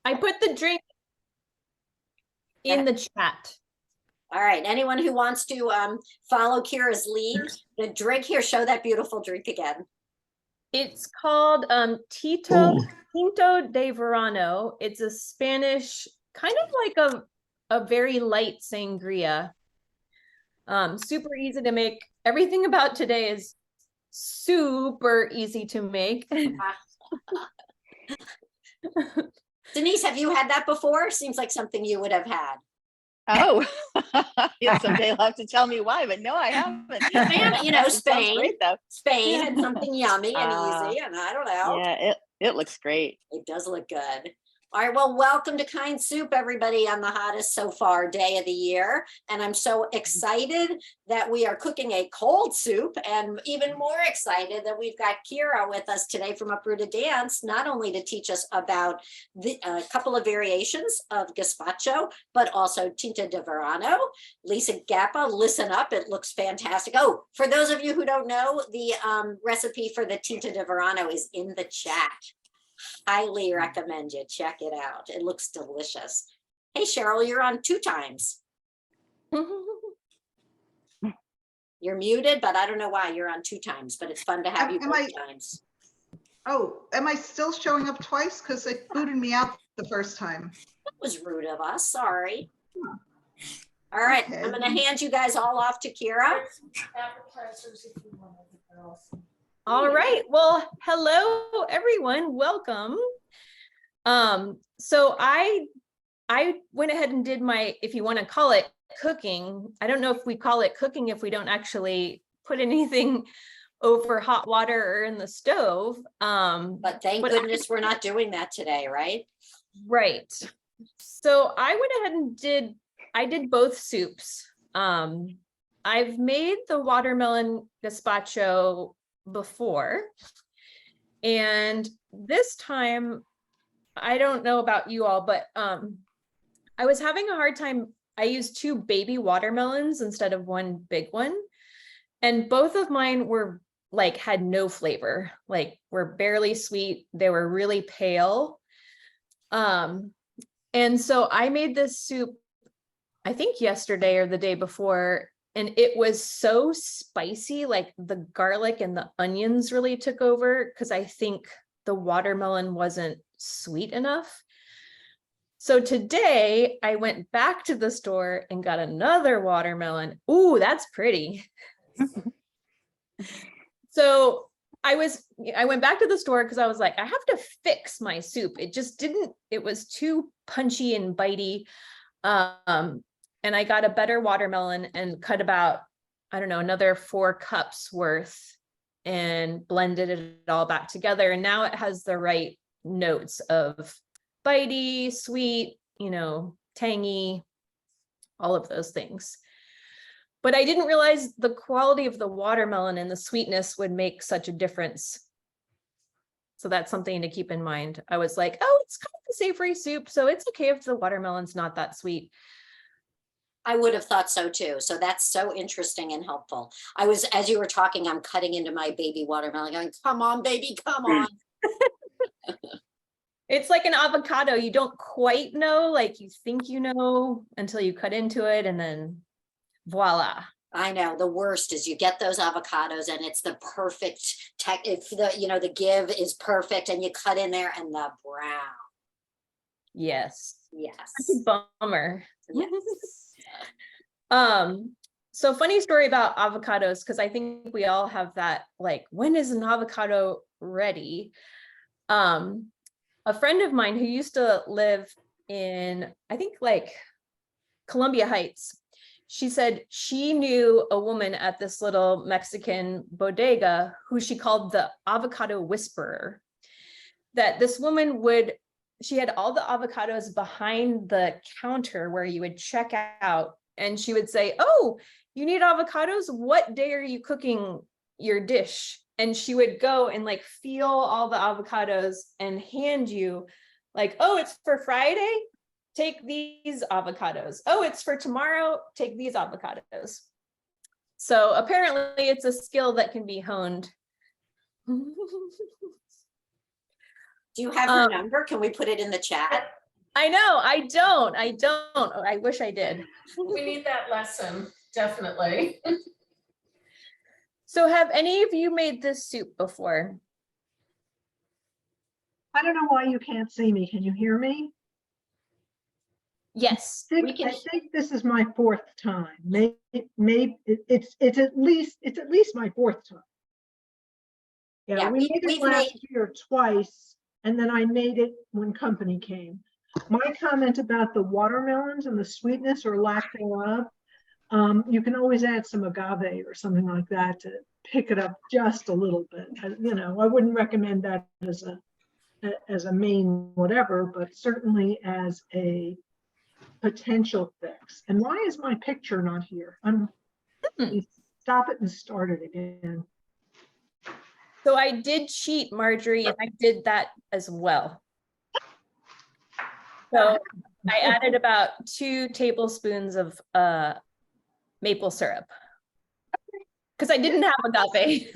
I put the drink in the chat. All right, anyone who wants to follow Keira's lead, the drink here, show that beautiful drink again. It's called Tinto de Verano. It's a Spanish, kind of like a very light sangria. Super easy to make. Everything about today is super easy to make. Denise, have you had that before? Seems like something you would have had. Oh, someday you'll have to tell me why, but no, I haven't. You know, Spain. Great, though. Spain had something yummy and easy, and I don't know. Yeah, it looks great. It does look good. All right, well, welcome to KindSoup, everybody, on the hottest so far day of the year. And I'm so excited that we are cooking a cold soup, and even more excited that we've got Keira with us today from UpRooted Dance, not only to teach us about a couple of variations of gazpacho, but also Tinta de Verano. Lisa Gappa, listen up, it looks fantastic. Oh, for those of you who don't know, the recipe for the Tinta de Verano is in the chat. Highly recommend you check it out. It looks delicious. Hey, Cheryl, you're on 2 times. You're muted, but I don't know why you're on 2 times, but it's fun to have you both times. Oh, am I still showing up twice? Because it booted me out the first time. That was rude of us. Sorry. All right, okay. I'm going to hand you guys all off to Keira. All right. Well, hello, everyone. Welcome. So I went ahead and did my, if you want to call it cooking, I don't know if we call it cooking if we don't actually put anything over hot water or in the stove. But thank goodness we're not doing that today, right? Right. So I went ahead and I did both soups. I've made the watermelon gazpacho before, and this time, I don't know about you all, but I was having a hard time. I used 2 baby watermelons instead of 1 big one, and both of mine were like had no flavor, like were barely sweet. They were really pale, and so I made this soup, I think yesterday or the day before. And it was so spicy, like the garlic and the onions really took over, because I think the watermelon wasn't sweet enough. So today I went back to the store and got another watermelon. Ooh, that's pretty. So I went back to the store because I was like, I have to fix my soup. It was too punchy and bitey. And I got a better watermelon and cut about, I don't know, another 4 cups worth and blended it all back together. And now it has the right notes of bitey, sweet, tangy, all of those things. But I didn't realize the quality of the watermelon and the sweetness would make such a difference. So that's something to keep in mind. I was like, oh, it's kind of a savory soup, so it's okay if the watermelon's not that sweet. I would have thought so too. So that's so interesting and helpful. As you were talking, I'm cutting into my baby watermelon going, come on, baby, come on. It's like an avocado. You don't quite know, like you think you know until you cut into it, and then voila. I know the worst is you get those avocados and it's the perfect the give is perfect, and you cut in there and the brown. Yes. That's a bummer. Yes. So funny story about avocados, because I think we all have that, like, when is an avocado ready? A friend of mine who used to live in, I think, like Columbia Heights, she said she knew a woman at this little Mexican bodega who she called the avocado whisperer. That this woman she had all the avocados behind the counter where you would check out, and she would say, oh, you need avocados? What day are you cooking your dish? And she would go and like feel all the avocados and hand you like, oh, it's for Friday? Take these avocados. Oh, it's for tomorrow? Take these avocados. So apparently it's a skill that can be honed. Do you have her number? Can we put it in the chat? I know, I don't. I wish I did. We need that lesson, definitely. So have any of you made this soup before? I don't know why you can't see me. Can you hear me? Yes. We can- I think this is my fourth time. Maybe it's at least my fourth time. Yeah, Yeah, we made it we've last made- year twice, and then I made it when company came. My comment about the watermelons and the sweetness or lack thereof, you can always add some agave or something like that to pick it up just a little bit. You know, I wouldn't recommend that as a main whatever, but certainly as a potential fix. And why is my picture not here? Stop it and start it again. So I did cheat, Marjorie, and I did that as well. So I added about 2 tablespoons of maple syrup because I didn't have agave.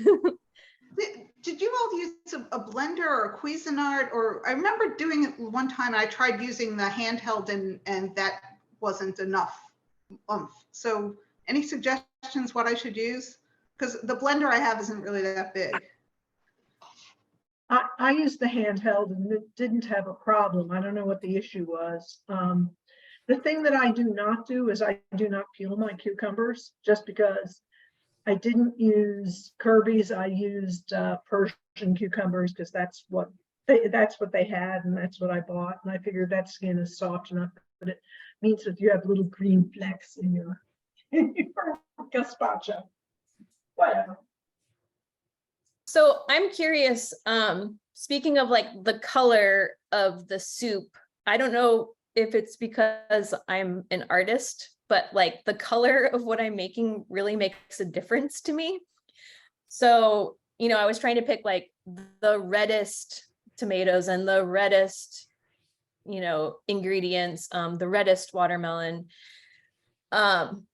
Did you all use a blender or a Cuisinart? Or I remember doing it one time. I tried using the handheld and that wasn't enough oomph. So any suggestions what I should use? Because the blender I have isn't really that big. I used the handheld and it didn't have a problem. I don't know what the issue was. The thing that I do not do is I do not peel my cucumbers just because I didn't use Kirby's. I used Persian cucumbers because that's what they had and that's what I bought. And I figured that skin is soft enough, but it means that you have little green flecks in your gazpacho. Whatever. So I'm curious, speaking of like the color of the soup, I don't know if it's because I'm an artist, but like the color of what I'm making really makes a difference to me. So, you know, I was trying to pick like the reddest tomatoes and the reddest, you know, ingredients, the reddest watermelon. On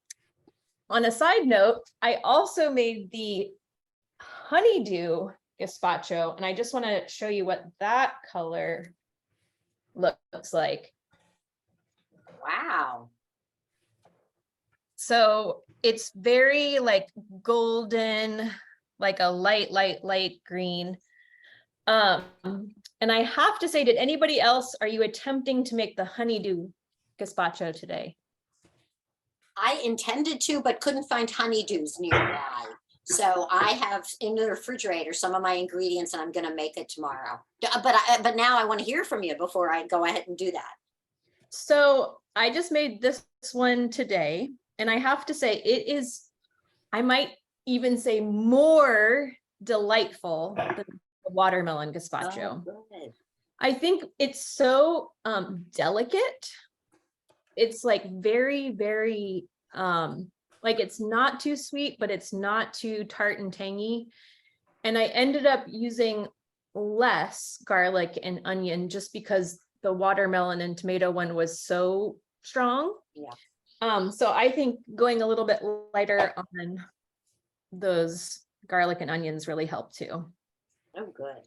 a side note, I also made the honeydew gazpacho, and I just want to show you what that color looks like. Wow. So it's very like golden, like a light green. And I have to say, did anybody else, are you attempting to make the honeydew gazpacho today? I intended to, but couldn't find honeydews nearby. So I have in the refrigerator some of my ingredients and I'm gonna make it tomorrow. But now I want to hear from you before I go ahead and do that. So I just made this one today, and I have to say it is, I might even say more delightful than the watermelon gazpacho. Oh, good. I think it's so delicate. It's like very like it's not too sweet, but it's not too tart and tangy. And I ended up using less garlic and onion just because the watermelon and tomato one was so strong. Yeah. So I think going a little bit lighter on those garlic and onions really helped too. Oh, good.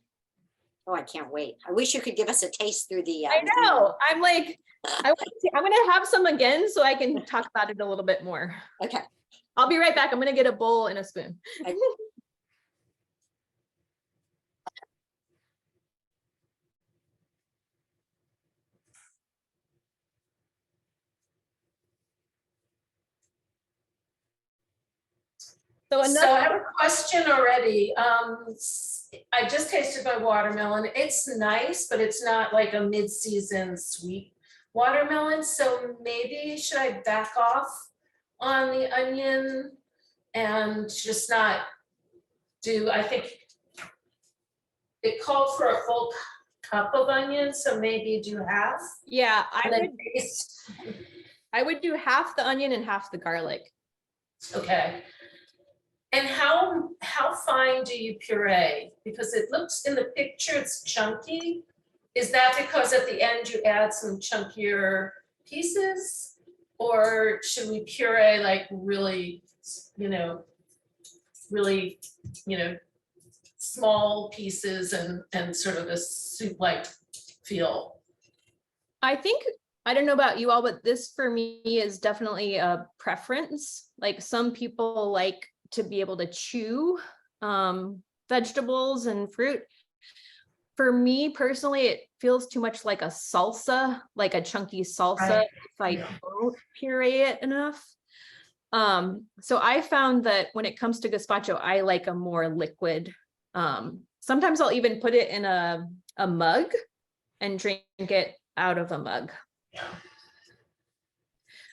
Oh, I can't wait. I wish you could give us a taste through the. I know. I'm like, I'm gonna have some again so I can talk about it a little bit more. Okay. I'll be right back. I'm gonna get a bowl and a spoon. Okay. So So I another, have a question already. I just tasted my watermelon. It's nice, but it's not like a mid-season sweet watermelon. So maybe should I back off on the onion and just not do, I think it called for a full cup of onion, so maybe do half. yeah, And then taste. I would do half the onion and half the garlic. Okay. And how fine do you puree? Because it looks in the picture, it's chunky. Is that because at the end you add some chunkier pieces? Or should we puree like really, really, small pieces and sort of a soup-like feel? I think, I don't know about you all, but this for me is definitely a preference. Like some people like to be able to chew vegetables and fruit. For me personally, it feels too much like a salsa, like a chunky salsa, Right. if I don't puree it enough. So I found that when it comes to gazpacho, I like a more liquid. Sometimes I'll even put it in a mug and drink it out of a mug.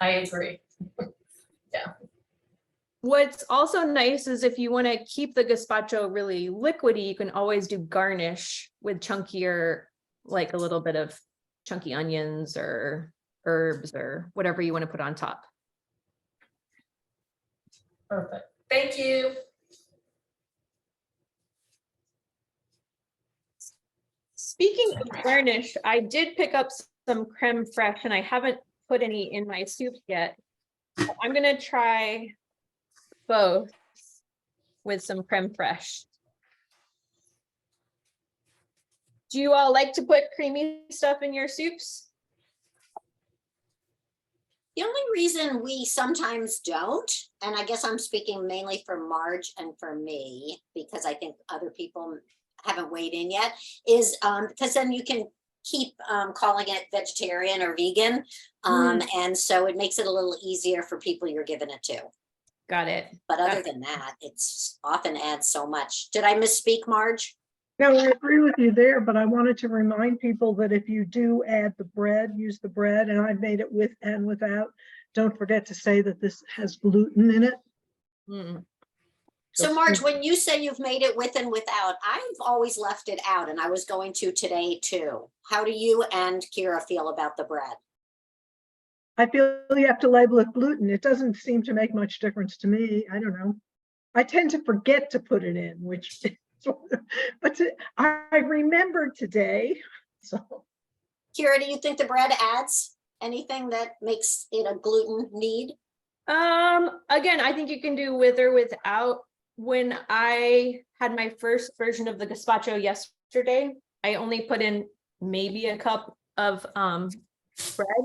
I agree. What's also nice is if you want to keep the gazpacho really liquidy, you can always do garnish with chunkier, like a little bit of chunky onions or herbs or whatever you want to put on top. Perfect. Thank you. Speaking of garnish, I did pick up some creme fraiche and I haven't put any in my soups yet. I'm gonna try both with some creme fraiche. Do you all like to put creamy stuff in your soups? The only reason we sometimes don't, and I guess I'm speaking mainly for Marge and for me, because I think other people haven't weighed in yet, is because then you can keep calling it vegetarian or vegan. And so it makes it a little easier for people you're giving it to. Got it. But other than that, it's often adds so much. Did I misspeak, Marge? No, I agree with you there, but I wanted to remind people that if you do add the bread, use the bread, and I've made it with and without. Don't forget to say that this has gluten in it. Mm. So Marge, when you say you've made it with and without, I've always left it out, and I was going to today too. How do you and Keira feel about the bread? I feel you have to label it gluten. It doesn't seem to make much difference to me. I don't know. I tend to forget to put it in, which, but I remembered today. So, Keira, do you think the bread adds anything that makes it a gluten need? Again, I think you can do with or without. When I had my first version of the gazpacho yesterday, I only put in maybe a cup of bread.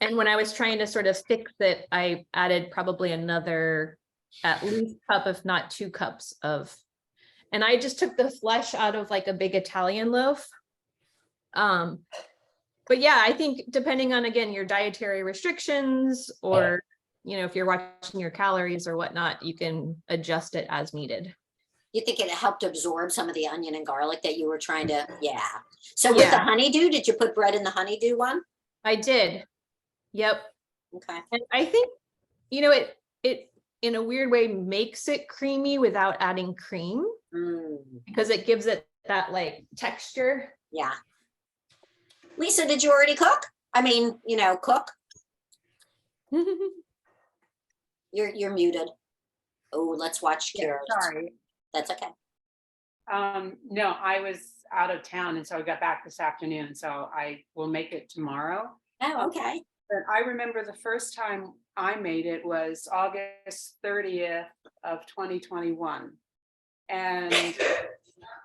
And when I was trying to sort of fix it, I added probably another at least cup, if not 2 cups of, and I just took the flesh out of like a big Italian loaf. But yeah, I think depending on, again, your dietary restrictions or, you know, if you're watching your calories or whatnot, you can adjust it as needed. You think it helped absorb some of the onion and garlic that you were trying to, yeah. So with the honeydew, did you put bread in the honeydew one? I did. Yep. Okay. And I think, you know, it in a weird way makes it creamy without adding cream because it gives it that like texture. Yeah. Lisa, did you already cook? I mean, you know, cook. You're muted. Oh, let's watch Keira. Sorry. That's okay. No, I was out of town and so I got back this afternoon, so I will make it tomorrow. Oh, okay. But I remember the first time I made it was August 30th of 2021. And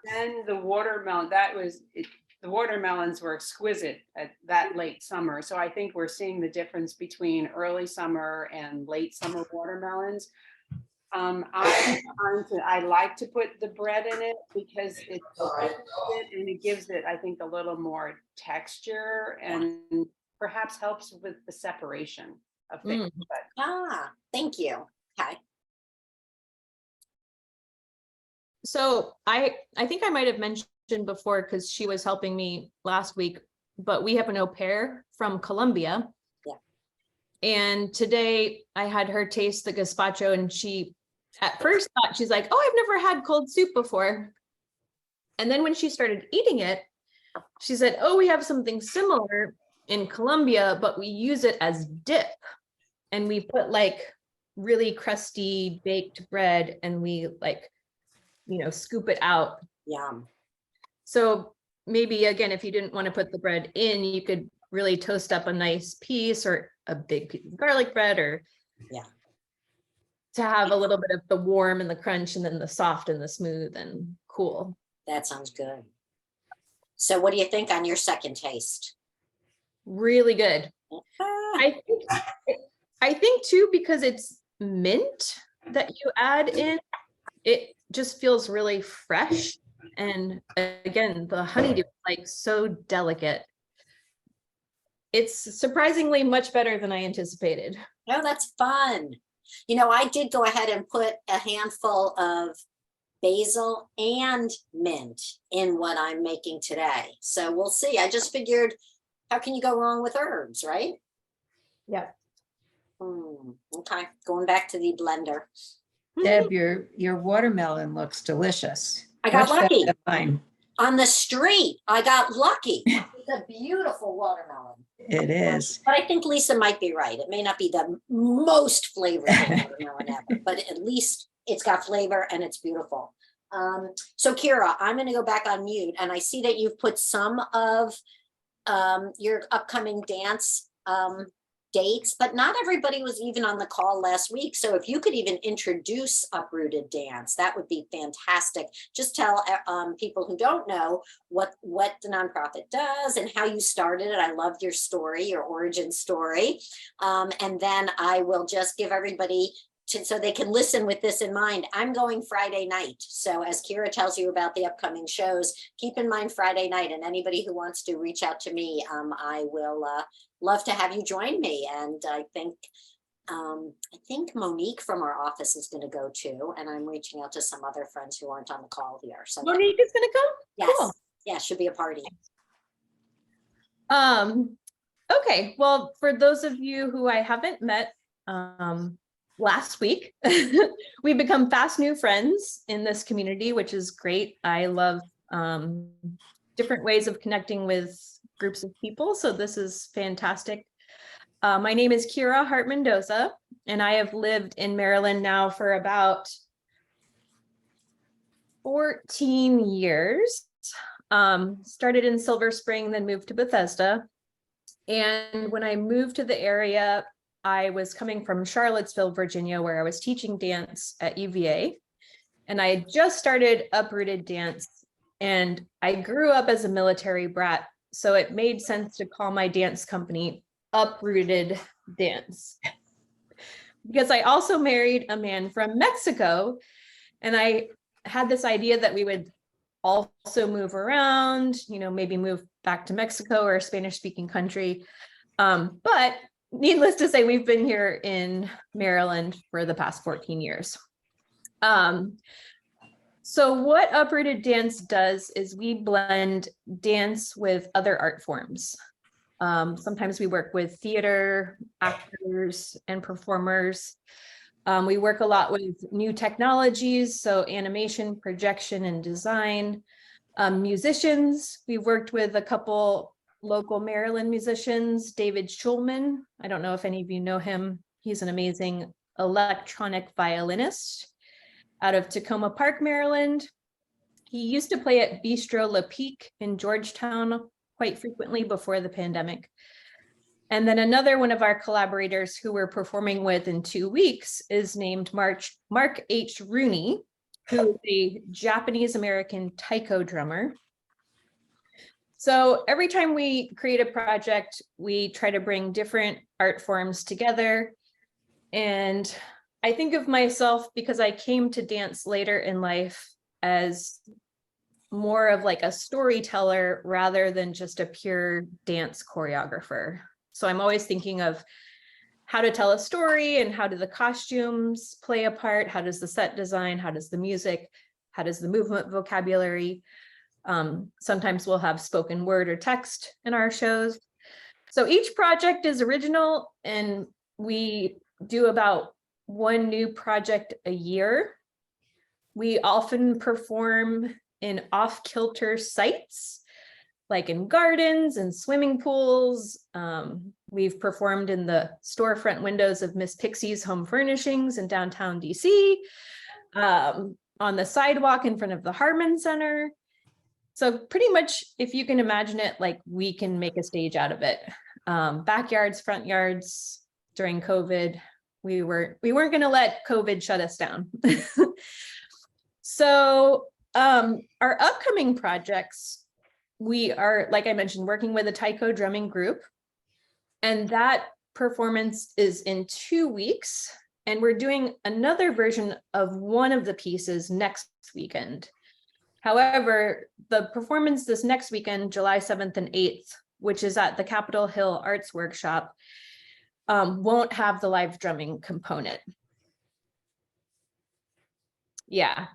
then the watermelon, the watermelons were exquisite at that late summer. So I think we're seeing the difference between early summer and late summer watermelons. I like to put the bread in it because it gives it, I think, a little more texture and perhaps helps with the separation of things. But Thank you. Okay. So I think I might have mentioned before because she was helping me last week, but we have an au pair from Colombia. Yeah. And today I had her taste the gazpacho and she at first thought, she's like, oh, I've never had cold soup before. And then when she started eating it, she said, oh, we have something similar in Colombia, but we use it as dip. And we put like really crusty baked bread and we like, you know, scoop it out. Yum. So maybe again, if you didn't want to put the bread in, you could really toast up a nice piece or a big piece of garlic bread or to have a little bit of the warm and the crunch and then the soft and the smooth and cool. That sounds good. So what do you think on your second taste? really good. I think, I think too, because it's mint that you add in, it just feels really fresh. And again, the honeydew is like so delicate. It's surprisingly much better than I anticipated. Oh, that's fun. You know, I did go ahead and put a handful of basil and mint in what I'm making today. So we'll see. I just figured, how can you go wrong with herbs, right? Yeah. Okay, going back to the blender. Deb, your watermelon looks delicious. I got Much better lucky. than mine. On the street, I got lucky. It's a beautiful watermelon. It is. But I think Lisa might be right. It may not be the most flavorful watermelon ever, but at least it's got flavor and it's beautiful. So Keira, I'm going to go back on mute, and I see that you've put some of your upcoming dance dates, but not everybody was even on the call last week. So if you could even introduce UpRooted Dance, that would be fantastic. Just tell people who don't know what the nonprofit does and how you started it. I loved your story, your origin story. And then I will just give everybody so they can listen with this in mind. I'm going Friday night. So as Keira tells you about the upcoming shows, keep in mind Friday night, and anybody who wants to reach out to me, I will love to have you join me. And I think Monique from our office is going to go too. And I'm reaching out to some other friends who aren't on the call here. So Monique is going to come? yes, Cool. yeah, should be a party. Okay, well, for those of you who I haven't met last week, we've become fast new friends in this community, which is great. I love different ways of connecting with groups of people, so this is fantastic. My name is Keira Hart-Mendoza, and I have lived in Maryland now for about 14 years. Started in Silver Spring, then moved to Bethesda. And when I moved to the area, I was coming from Charlottesville, Virginia, where I was teaching dance at UVA. And I had just started UpRooted Dance, and I grew up as a military brat. So it made sense to call my dance company UpRooted Dance. Because I also married a man from Mexico, and I had this idea that we would also move around, maybe move back to Mexico or a Spanish-speaking country. But needless to say, we've been here in Maryland for the past 14 years. So what UpRooted Dance does is we blend dance with other art forms. Sometimes we work with theater, actors, and performers. We work a lot with new technologies, so animation, projection, and design. Musicians, we've worked with a couple local Maryland musicians, David Schulman. I don't know if any of you know him. He's an amazing electronic violinist out of Tacoma Park, Maryland. He used to play at Bistro La Pique in Georgetown quite frequently before the pandemic. And then another one of our collaborators who we're performing with in 2 weeks is named Mark H. Rooney, who is a Japanese-American taiko drummer. So every time we create a project, we try to bring different art forms together. And I think of myself, because I came to dance later in life, as more of like a storyteller rather than just a pure dance choreographer. So I'm always thinking of how to tell a story and how do the costumes play a part? How does the set design? How does the music? How does the movement vocabulary? Sometimes we'll have spoken word or text in our shows. So each project is original, and we do about one new project a year. We often perform in off-kilter sites, like in gardens and swimming pools. We've performed in the storefront windows of Miss Pixie's Home Furnishings in downtown DC, on the sidewalk in front of the Harmon Center. So pretty much, if you can imagine it, like we can make a stage out of it. Backyards, front yards. During COVID, we weren't going to let COVID shut us down. So our upcoming projects, we are, like I mentioned, working with a taiko drumming group. And that performance is in 2 weeks. And we're doing another version of one of the pieces next weekend. However, the performance this next weekend, July 7th and 8th, which is at the Capitol Hill Arts Workshop, won't have the live drumming component. Yeah.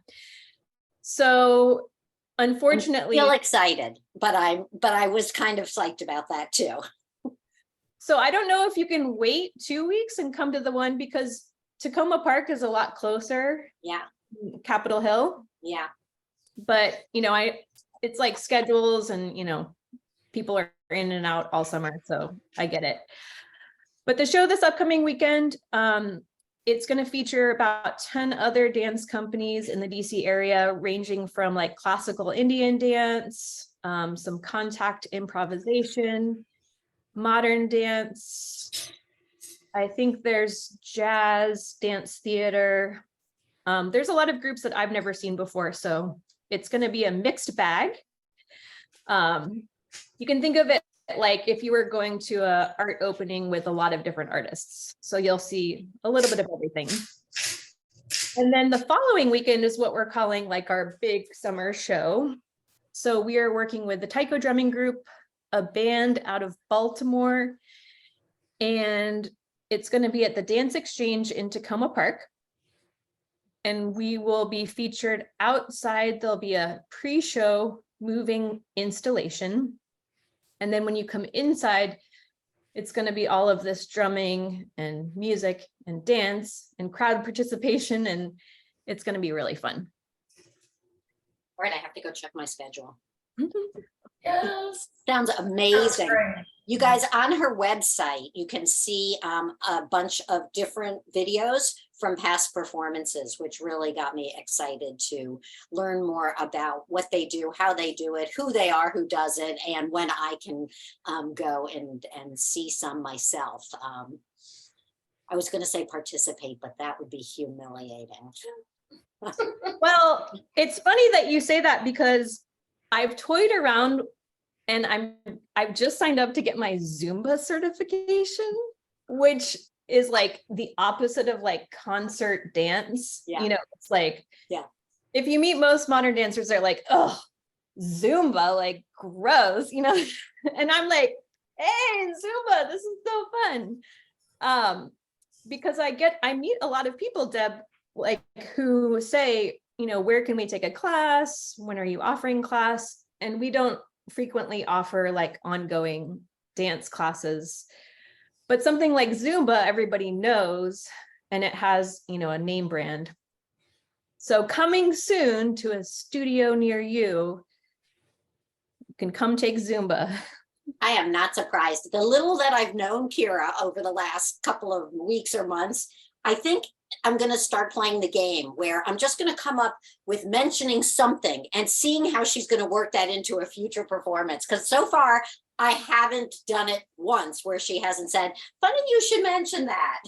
So unfortunately, Feel excited, but I was kind of psyched about that too. so I don't know if you can wait 2 weeks and come to the one, because Tacoma Park is a lot closer, Yeah, Capitol Hill. yeah. But, you know, it's like schedules and, you know, people are in and out all summer, so I get it. But the show this upcoming weekend, it's going to feature about 10 other dance companies in the DC area, ranging from like classical Indian dance, some contact improvisation, modern dance. I think there's jazz, dance theater. There's a lot of groups that I've never seen before, so it's going to be a mixed bag. You can think of it like if you were going to an art opening with a lot of different artists. So you'll see a little bit of everything. And then the following weekend is what we're calling like our big summer show. So we are working with the Taiko Drumming Group, a band out of Baltimore, and it's going to be at the Dance Exchange in Tacoma Park. And we will be featured outside. There'll be a pre-show moving installation. And then when you come inside, it's going to be all of this drumming and music and dance and crowd participation. And it's going to be really fun. All right, I have to go check my schedule. Yes. Sounds amazing. Great. You guys, on her website, you can see a bunch of different videos from past performances, which really got me excited to learn more about what they do, how they do it, who they are, who does it, and when I can go and see some myself. I was going to say participate, but that would be humiliating. Well, it's funny that you say that, because I've toyed around and I've just signed up to get my Zumba certification, which is like the opposite of like concert dance. Yeah. You know, it's like, yeah, if you meet most modern dancers, they're like, oh, Zumba, like gross, you know? And I'm like, hey, Zumba, this is so fun. Because I meet a lot of people, Deb, like who say, you know, where can we take a class? When are you offering class? And we don't frequently offer like ongoing dance classes, but something like Zumba, everybody knows, and it has, you know, a name brand. So coming soon to a studio near you, you can come take Zumba. I am not surprised. The little that I've known Keira over the last couple of weeks or months, I think I'm going to start playing the game where I'm just going to come up with mentioning something and seeing how she's going to work that into a future performance. Because so far, I haven't done it once where she hasn't said, funny you should mention that.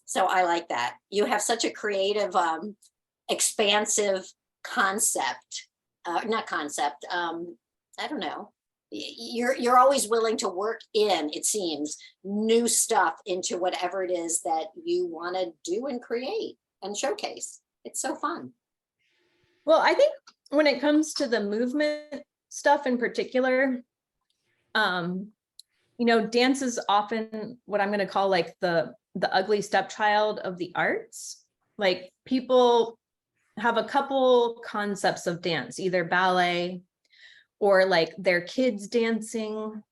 So I like that. You have such a creative, expansive concept, not concept. I don't know. You're always willing to work in, it seems, new stuff into whatever it is that you want to do and create and showcase. It's so fun. Well, I think when it comes to the movement stuff in particular, you know, dance is often what I'm going to call like the ugly stepchild of the arts. Like people have a couple concepts of dance, either ballet or like their kids dancing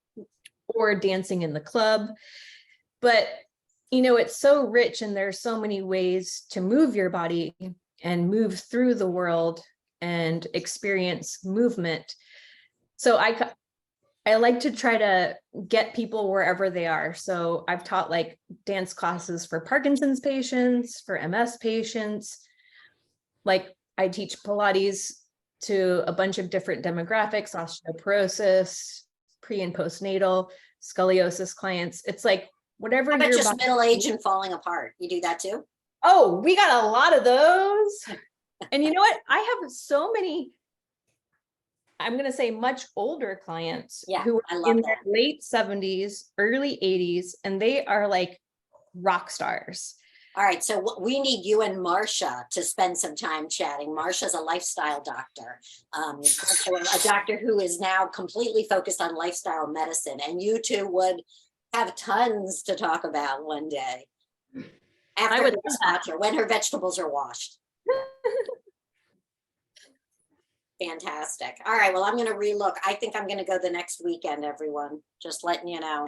or dancing in the club. But, you know, it's so rich and there's so many ways to move your body and move through the world and experience movement. So I like to try to get people wherever they are. So I've taught like dance classes for Parkinson's patients, for MS patients. Like I teach Pilates to a bunch of different demographics, osteoporosis, pre and postnatal, scoliosis clients. It's like whatever. How about your just body- middle-aged and falling apart? You do that too? Oh, we got a lot of those. And you know what? I have so many. I'm gonna say much older clients Yeah, who I are love in their late 70s, early 80s, and they are like rock stars. All right, so we need you and Marcia to spend some time chatting. Marcia's a lifestyle doctor, a doctor who is now completely focused on lifestyle medicine, and you two would have tons to talk about one day. After would the love that. gazpacho, when her vegetables are washed. Fantastic. All right, well, I'm gonna relook. I think I'm gonna go the next weekend, everyone. Just letting you know.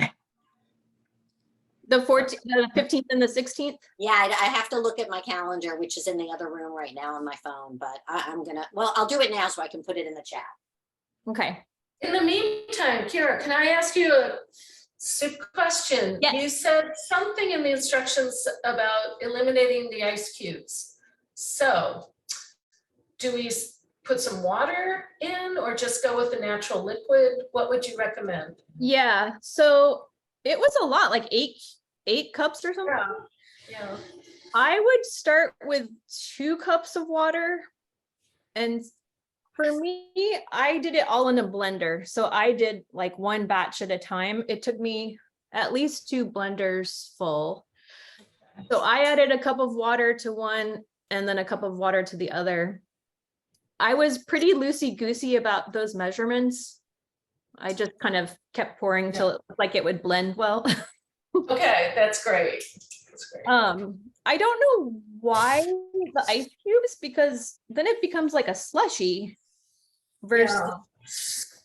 The 14th, the 15th and the 16th. Yeah, I have to look at my calendar, which is in the other room right now on my phone, but I'm gonna, well, I'll do it now so I can put it in the chat. Okay. In the meantime, Keira, can I ask you a soup question? Yes. You said something in the instructions about eliminating the ice cubes. So do we put some water in or just go with the natural liquid? What would you recommend? Yeah. So it was a lot, like eight cups or something. Yeah. I would start with 2 cups of water. And for me, I did it all in a blender. So I did like 1 batch at a time. It took me at least 2 blenders full. So I added a cup of water to one and then a cup of water to the other. I was pretty loosey-goosey about those measurements. I just kind of kept pouring till it looked like it would blend well. Okay, that's great. That's great. I don't know why the ice cubes, because then it becomes like a slushy versus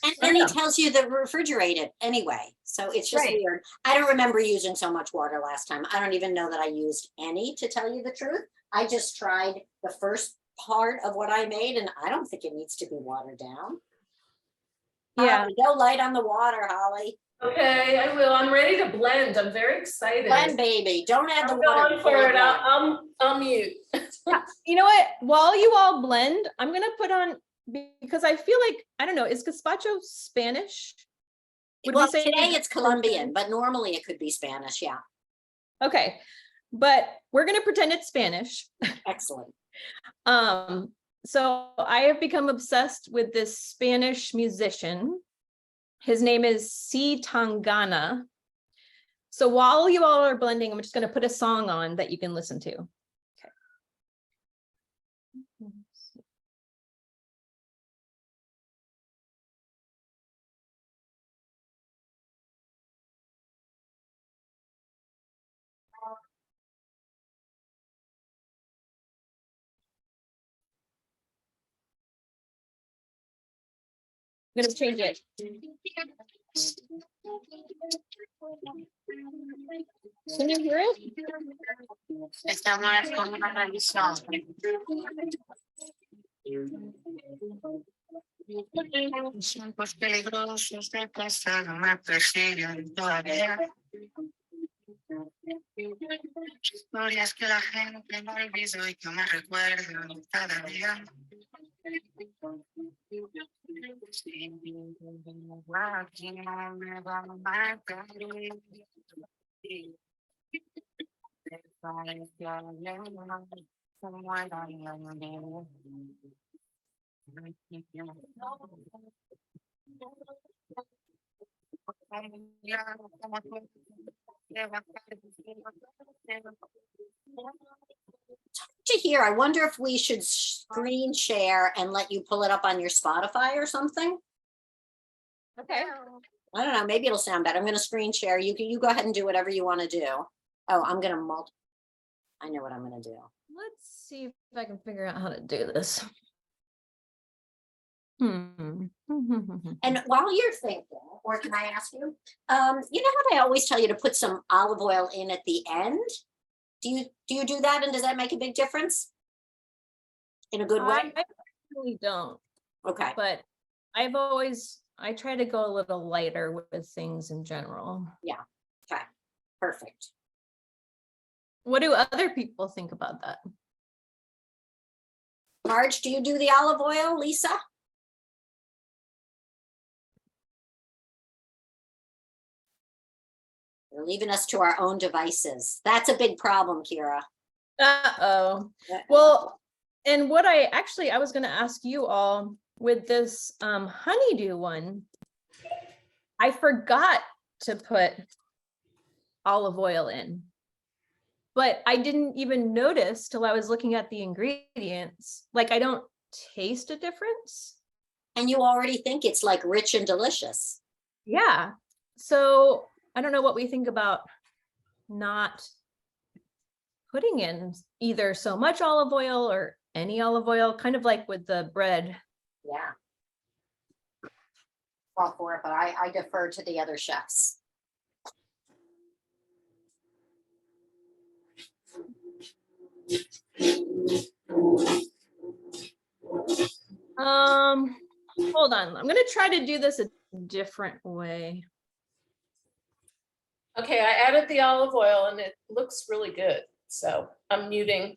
And then he tells you to refrigerate it anyway. So it's just Right. weird. I don't remember using so much water last time. I don't even know that I used any, to tell you the truth. I just tried the first part of what I made, and I don't think it needs to be watered down. Yeah. Holly, go light on the water, Holly. Okay, I will. I'm ready to blend. I'm very excited. Blend, baby. Don't add the I'm water. going for it. I'll mute. You know what? While you all blend, I'm gonna put on, because I feel like, I don't know, is gazpacho Spanish? Would we Well, say today it's Colombian, but normally it could be Spanish. Yeah, Okay, but we're gonna pretend it's Spanish. excellent. So I have become obsessed with this Spanish musician. His name is C. Tangana. So while you all are blending, I'm just gonna put a song on that you can listen to. Okay. I'm gonna change it. Can you hear it? Estamos con una revisión. Tiempos peligrosos de pasado me persiguen todavía. Historias que la gente no olvida y que me recuerdan cada día. Aquí no me va a matar. To hear, I wonder if we should screen share and let you pull it up on your Spotify or something. Okay. I don't know, maybe it'll sound better. I'm gonna screen share. You go ahead and do whatever you want to do. Oh, I'm gonna I know what I'm gonna do. Let's see if I can figure out how to do this. Hmm. And while you're thinking, or can I ask you, you know how they always tell you to put some olive oil in at the end? Do you do that, and does that make a big difference? In a good way? I really don't, Okay. but I try to go a little lighter with things in general. Okay, perfect. What do other people think about that? Marge, do you do the olive oil, Lisa? They're leaving us to our own devices. That's a big problem, Keira. Uh-oh. Well, and what I was going to ask you all, with this honeydew one, I forgot to put olive oil in. But I didn't even notice till I was looking at the ingredients. Like, I don't taste a difference. And you already think it's like rich and delicious. Yeah. So I don't know what we think about not putting in either so much olive oil or any olive oil, kind of like with the bread. Yeah. All for it, but I defer to the other chefs. Hold on. I'm gonna try to do this a different way. Okay, I added the olive oil and it looks really good. So I'm muting.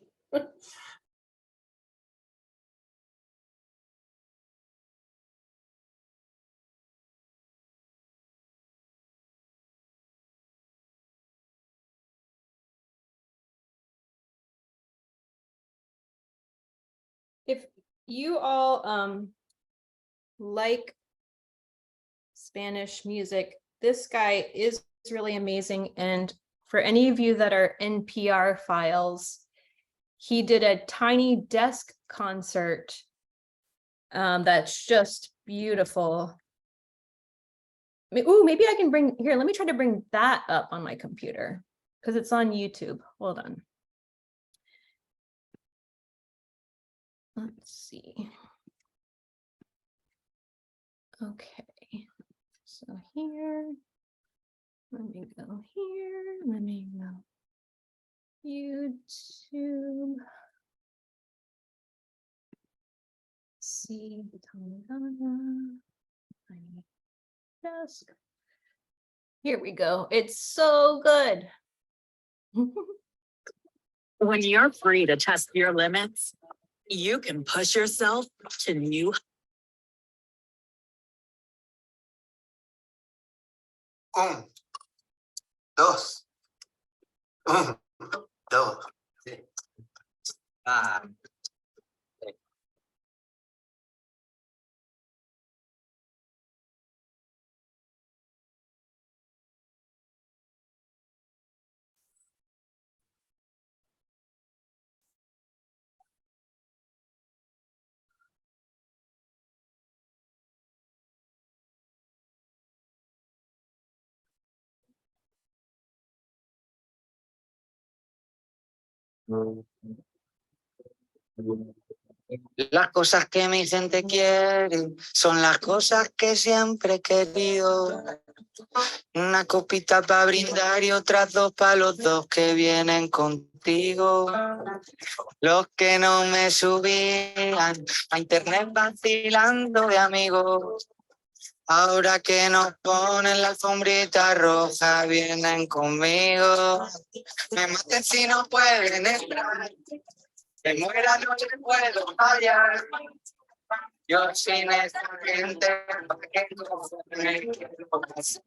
If you all like Spanish music, this guy is really amazing. And for any of you that are NPR files, he did a tiny desk concert that's just beautiful. Ooh, maybe I can bring here. Let me try to bring that up on my computer because it's on YouTube. Hold on. Let's see. Okay, so here, let me go here, let me go YouTube. See, desk. Here we go. It's so good. When you're free to test your limits, you can push yourself to new. Dos. Dos. Ah. Las cosas que mi gente quiere son las cosas que siempre he querido. Una copita para brindar y otras dos para los dos que vienen contigo. Los que no me subían a internet vacilando de amigos. Ahora que nos ponen la alfombrita roja, vienen conmigo. Me maten si no pueden entrar. Que muera no le puedo fallar. Yo sin esta gente, ¿para qué no me quiero pasar?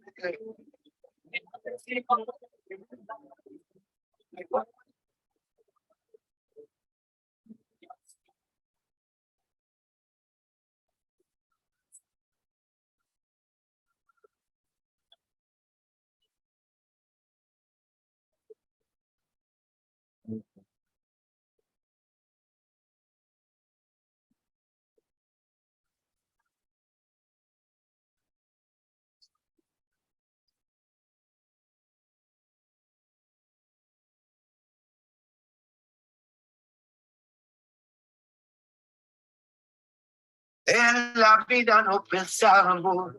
En la vida no pensamos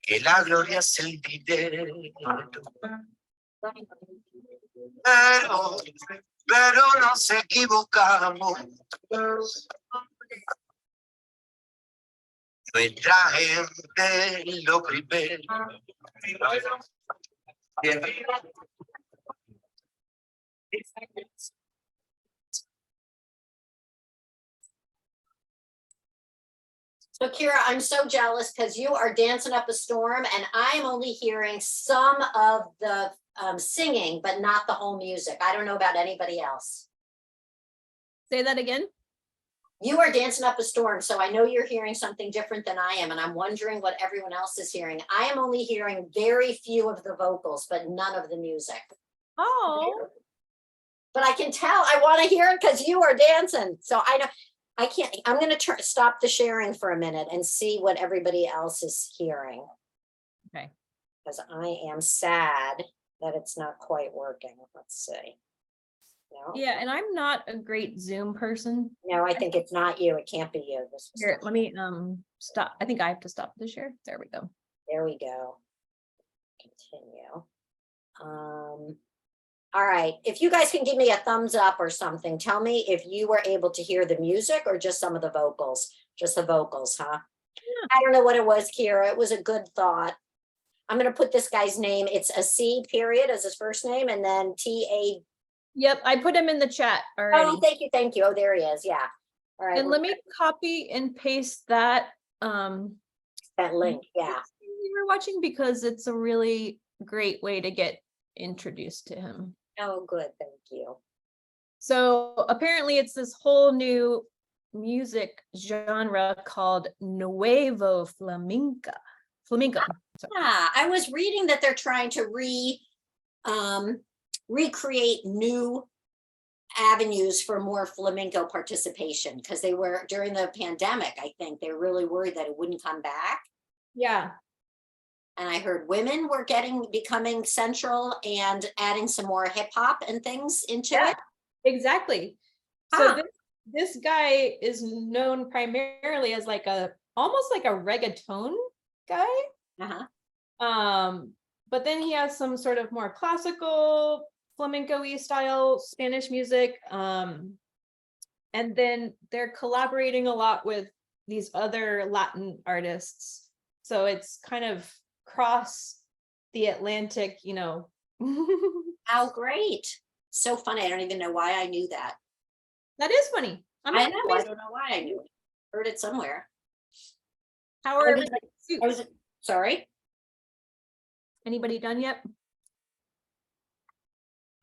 que la gloria es el dinero. Pero nos equivocamos. Nuestra gente es lo primero. So Keira, I'm so jealous because you are dancing up a storm and I'm only hearing some of the singing, but not the whole music. I don't know about anybody else. Say that again. You are dancing up a storm, so I know you're hearing something different than I am, and I'm wondering what everyone else is hearing. I am only hearing very few of the vocals, but none of the music. Oh, But I can tell I want to hear it because you are dancing. So I know I can't. I'm going to stop the sharing for a minute and see what everybody else is hearing. okay. Because I am sad that it's not quite working. Let's see. No, Yeah, and I'm not a great Zoom person. no, I think it's not you. It can't be you. This was Here, let me stop. I think I have to stop the share. There we go. There we go. Continue. All right, if you guys can give me a thumbs up or something, tell me if you were able to hear the music or just some of the vocals. Just the vocals, huh? Yeah. I don't know what it was, Keira. It was a good thought. I'm gonna put this guy's name. It's a C period as his first name and then T-A. Yep, I put him in the chat Oh, already. thank you, thank you. Oh, there he is, yeah. All right. And let me copy and paste that That link, yeah. we were watching because it's a really great way to get introduced to him. Oh, good, thank you. So apparently it's this whole new music genre called Nuevo Flamenco. Flamenco. Sorry. Yeah, I was reading that they're trying to recreate new avenues for more flamenco participation because they were during the pandemic. I think they were really worried that it wouldn't come back. Yeah. And I heard women were becoming central and adding some more hip hop and things into it. Exactly. Huh. So this guy is known primarily as like almost like a reggaeton guy. Uh-huh. But then he has some sort of more classical flamenco-y style Spanish music. And then they're collaborating a lot with these other Latin artists. So it's kind of cross the Atlantic, you know. How great. So funny. I don't even know why I knew that. That is funny. I know. I don't know why I knew it. Heard it somewhere. How are everybody? Sorry. Anybody done yet?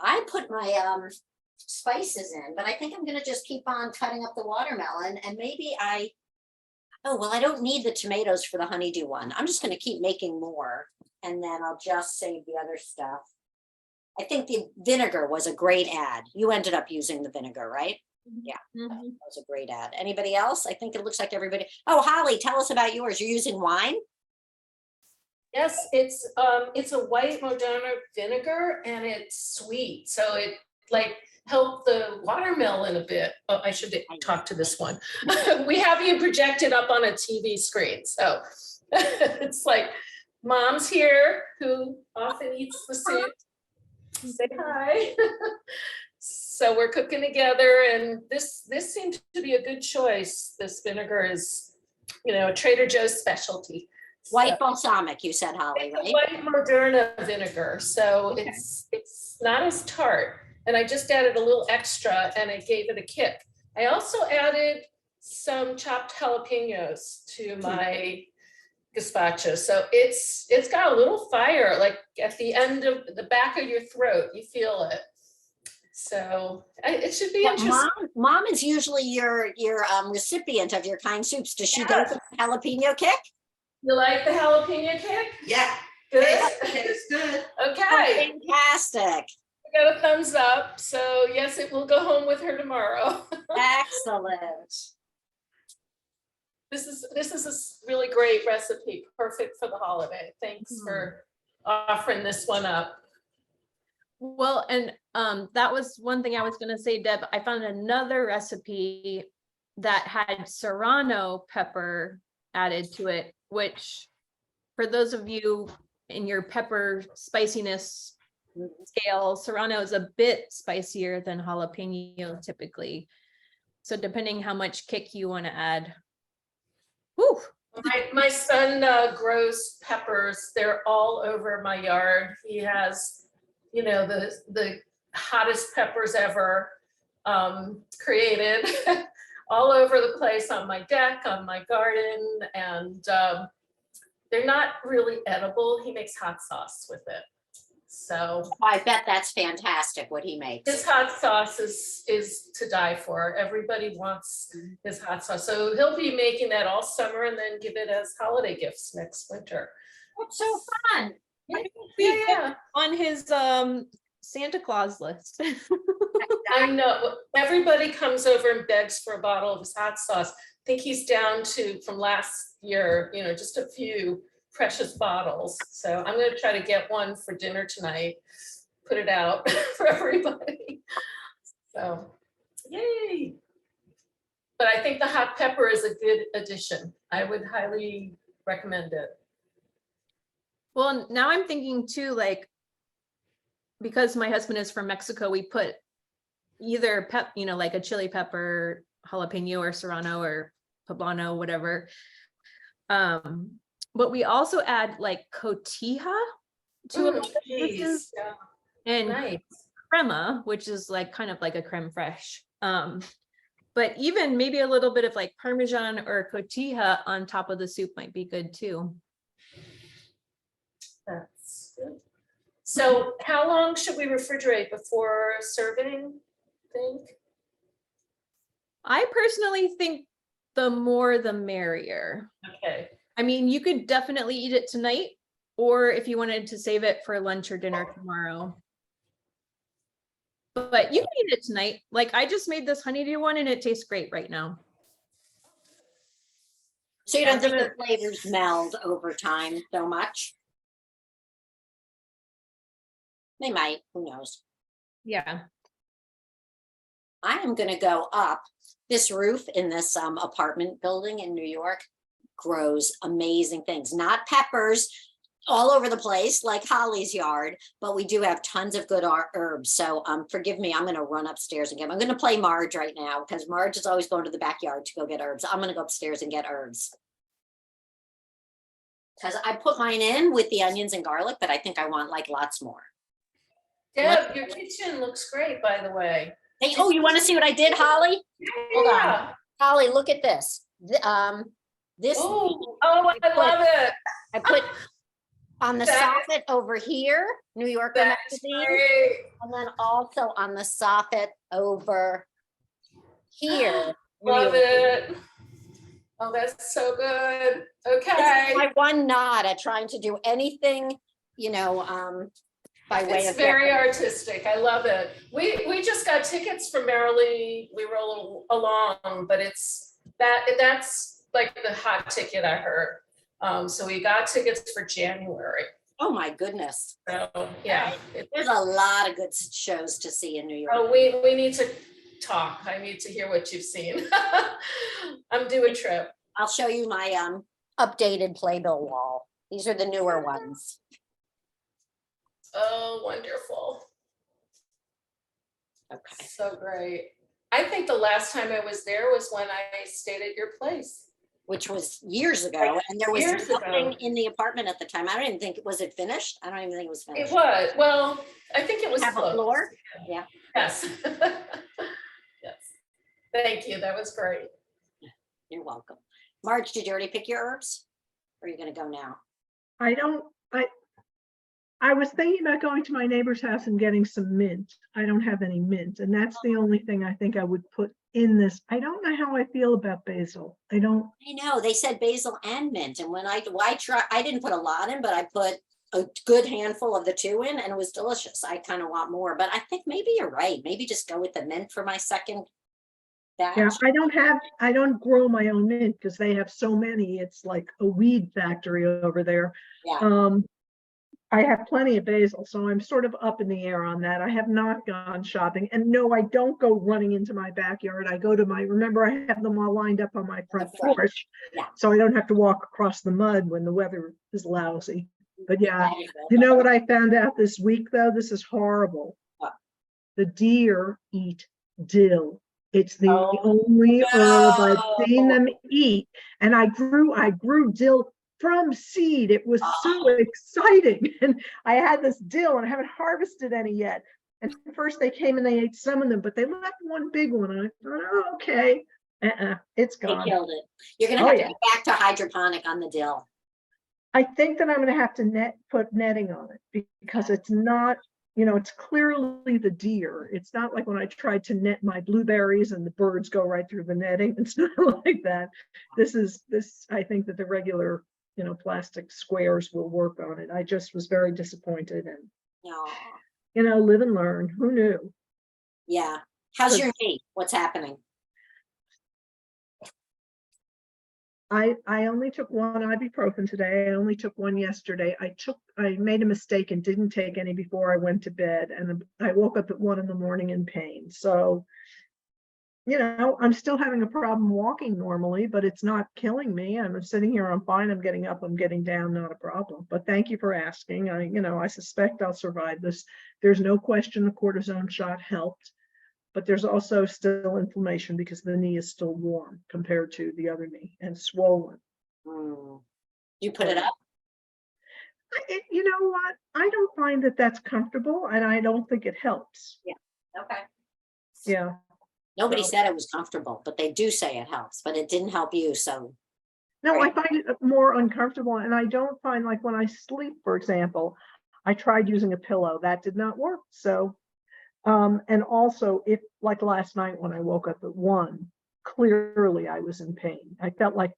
I put my spices in, but I think I'm gonna just keep on cutting up the watermelon and maybe oh, well, I don't need the tomatoes for the honeydew one. I'm just gonna keep making more and then I'll just save the other stuff. I think the vinegar was a great ad. You ended up using the vinegar, right? Yeah, that was a great ad. Anybody else? I think it looks like everybody. Oh, Holly, tell us about yours. You're using wine? Yes, it's a white Moderna vinegar and it's sweet. So it like helped the watermelon a bit. Oh, I should talk to this one. We have you projected up on a TV screen. So it's like mom's here who often eats the soup. Say hi. So we're cooking together and this seemed to be a good choice. This vinegar is, you know, a Trader Joe's specialty. White balsamic, you said, Holly, right? White Moderna vinegar, so it's not as tart. And I just added a little extra and I gave it a kick. I also added some chopped jalapenos to my gazpacho. So it's got a little fire, like at the end of the back of your throat, you feel it. So it should be interesting. Mom is usually your recipient of your kind soups. Does she go for the jalapeno kick? You like the jalapeno kick? Yeah. Good. It's good. Okay. Oh, fantastic. I got a thumbs up. So yes, it will go home with her tomorrow. Excellent. This is a really great recipe, perfect for the holiday. Thanks for offering this one up. Well, and that was one thing I was going to say, Deb. I found another recipe that had serrano pepper added to it, which for those of you in your pepper spiciness scale, serrano is a bit spicier than jalapeno typically. So depending how much kick you want to add. Whew. My son grows peppers. They're all over my yard. He has, you know, the hottest peppers ever created all over the place on my deck, on my garden, and they're not really edible. He makes hot sauce with it. So I bet that's fantastic what he his makes. hot sauce is to die for. Everybody wants his hot sauce. So he'll be making that all summer and then give it as holiday gifts next winter. That's so fun. Yeah. On his Santa Claus list. I know, everybody comes over and begs for a bottle of his hot sauce. I think he's down to, from last year, just a few precious bottles. So I'm gonna try to get one for dinner tonight, put it out for everybody. So, yay. But I think the hot pepper is a good addition. I would highly recommend it. Well, now I'm thinking too, like, because my husband is from Mexico, we put either like a chili pepper, jalapeno or serrano or poblano, whatever. But we also add like cotija to a lot of dishes, Yeah, and nice. crema, which is like kind of like a creme fraiche. But even maybe a little bit of like Parmesan or cotija on top of the soup might be good too. That's good. So how long should we refrigerate before serving, think? I personally think the more the merrier. Okay, I mean, you could definitely eat it tonight, or if you wanted to save it for lunch or dinner tomorrow. But you can eat it tonight. Like I just made this honeydew one and it tastes great right now. So you don't think the flavors meld over time so much? They might, who knows? Yeah. I am gonna go up. This roof in this apartment building in New York grows amazing things, not peppers all over the place like Holly's yard, but we do have tons of good herbs. So forgive me, I'm gonna run upstairs and I'm gonna play Marge right now because Marge is always going to the backyard to go get herbs. I'm gonna go upstairs and get herbs. Because I put mine in with the onions and garlic, but I think I want like lots more. Deb, your kitchen looks great, by the way. Hey, oh, you want to see what I did, Holly? Hold on. Yeah. Holly, look at this. This Oh, I love it. I put on the That- soffit over here, New Yorker That's magazine, great. and then also on the soffit over here. Love New Yorker. it. Oh, that's so good. This Okay. is my one nod at trying to do anything, by way It's of very decoration. artistic. I love it. We just got tickets for Merrily. We were a little along, but that's like the hot ticket I heard. So we got tickets for January. Oh my goodness. So yeah. There's a lot of good shows to see in New York. Oh, we need to talk. I need to hear what you've seen. I'm due a trip. I'll show you my updated playbill wall. These are the newer ones. Oh, wonderful. Okay. So great. I think the last time I was there was when I stayed at your place. Which was years ago, and there was Years ago. nothing in the apartment at the time. I don't even think, was it finished? I don't even think it was It finished. was, well, I think it was Have a closed. floor? Yeah. Yes. Yes. Thank you. That was great. You're welcome. Marge, did you already pick your herbs? Or are you gonna go now? I was thinking about going to my neighbor's house and getting some mint. I don't have any mint, and that's the only thing I think I would put in this. I don't know how I feel about basil. I don't. I know, they said basil and mint, and when I tried, I didn't put a lot in, but I put a good handful of the two in, and it was delicious. I kind of want more, but I think maybe you're right. Maybe just go with the mint for my second batch. Yeah, I don't grow my own mint because they have so many. It's like a weed factory over there. Yeah. I have plenty of basil, so I'm sort of up in the air on that. I have not gone shopping, and no, I don't go running into my backyard. I go to remember I have them all lined up on my front porch, Yeah. so I don't have to walk across the mud when the weather is lousy. But yeah, That is good. you know what I found out this week though? This is horrible. What? The deer eat dill. It's the Oh, only herb I've no. seen them eat, and I grew dill from seed. It was so exciting. And I had this dill and I haven't harvested any yet. And first they came and they ate some of them, but they left one big one. And I thought, oh, okay, it's They gone. killed it. You're gonna Oh, have yeah. to get back to hydroponic on the dill. I think that I'm gonna have to put netting on it because it's not, it's clearly the deer. It's not like when I tried to net my blueberries and the birds go right through the netting. It's not like that. I think that the regular, plastic squares will work on it. I just was very disappointed and, No. live and learn. Who knew? Yeah. How's your knee? What's happening? I only took one ibuprofen today. I only took one yesterday. I made a mistake and didn't take any before I went to bed. And I woke up at 1 a.m. in pain. So, I'm still having a problem walking normally, but it's not killing me. I'm sitting here, I'm fine. I'm getting up, I'm getting down, not a problem. But thank you for asking. I suspect I'll survive this. There's no question the cortisone shot helped. But there's also still inflammation because the knee is still warm compared to the other knee and swollen. You put it up? You know what? I don't find that that's comfortable and I don't think it helps. Yeah. Okay. Yeah. Nobody said it was comfortable, but they do say it helps, but it didn't help you. So. No, Right. I find it more uncomfortable. And I don't find, like when I sleep, for example, I tried using a pillow. That did not work. So and also, if like last night when I woke up at 1, clearly I was in pain. I felt like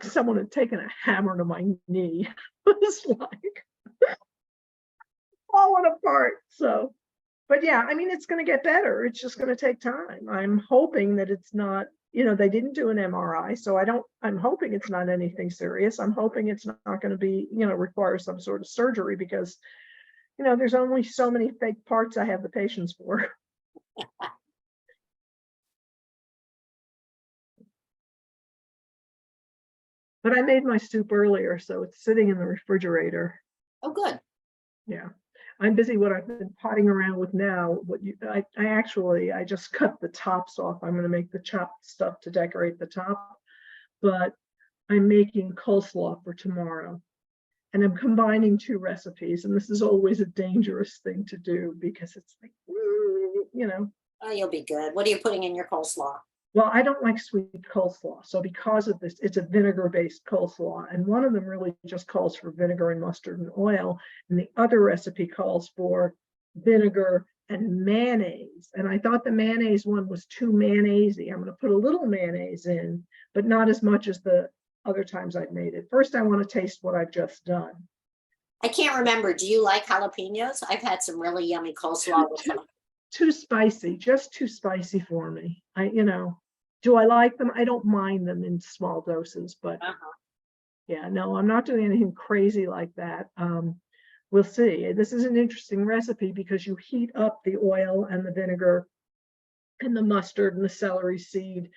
someone had taken a hammer to my knee. It was like falling apart. So, but yeah, it's going to get better. It's just going to take time. I'm hoping that it's not, they didn't do an MRI. So I'm hoping it's not anything serious. I'm hoping it's not going to be, require some sort of surgery because there's only so many fake parts I have the patience for. But I made my soup earlier, so it's sitting in the refrigerator. Oh, good. Yeah. I'm busy. What I've been potting around with now, I just cut the tops off. I'm going to make the chopped stuff to decorate the top, but I'm making coleslaw for tomorrow. And I'm combining 2 recipes. And this is always a dangerous thing to do because it's like, Oh, you'll be good. What are you putting in your coleslaw? Well, I don't like sweet coleslaw. So because of this, it's a vinegar-based coleslaw. And one of them really just calls for vinegar and mustard and oil. And the other recipe calls for vinegar and mayonnaise. And I thought the mayonnaise one was too mayonnaise-y. I'm going to put a little mayonnaise in, but not as much as the other times I've made it. First, I want to taste what I've just done. I can't remember. Do you like jalapenos? I've had some really yummy coleslaw with them. Too spicy, just too spicy for me. Do I like them? I don't mind them in small doses, but yeah, no, I'm not doing anything crazy like that. We'll see. This is an interesting recipe because you heat up the oil and the vinegar and the mustard and the celery seed.